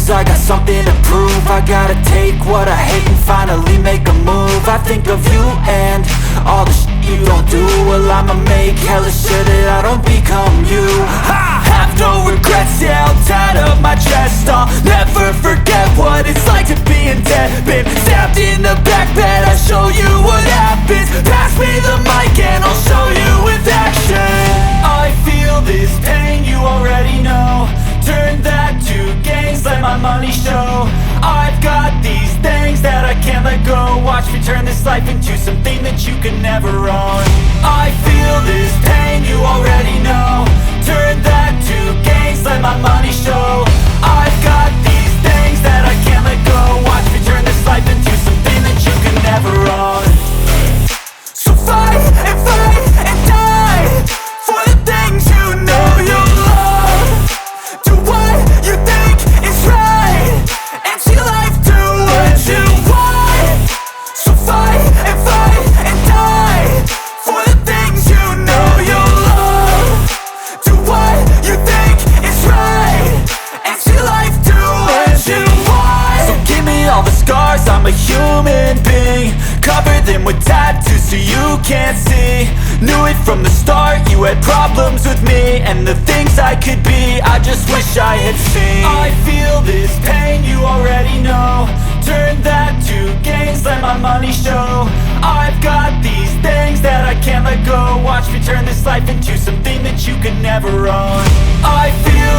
lose, I got something to prove. I gotta take what I hate and finally make a move. I think of you and all the shit you don't do. Well, I'ma make hella sure that I don't become you. I have no regrets, yeah, I'll tie up my chest. I'll never forget what it's like to be in debt. Been stabbed in the back bed, I'll show you what happens. Pass me the mic and I'll show you with action. I feel this pain, you already know. Turn that to gains, let my money show. I've got these things that I can't let go. Watch me turn this life into something that you can never own. I feel this pain, you already know. Turn that to gains, let my money show. I've got these things that I can't let go. Watch me turn this life into something that you can never own. So fight and die for the things you know you love. Do what you think is right and see life do what you want. So fight and die for the things you know you love. Do what you think is right and see life do what you want. So give me all the scars, I'm a human being. Cover them with tattoos so you can't see. Knew it from the start, you had problems with me and the things I could be, I just wish I had seen. I feel this pain, you already know. Turn that to gains, let my money show. I've got these things that I can't let go. Watch me turn this life into something that you can never own. I feel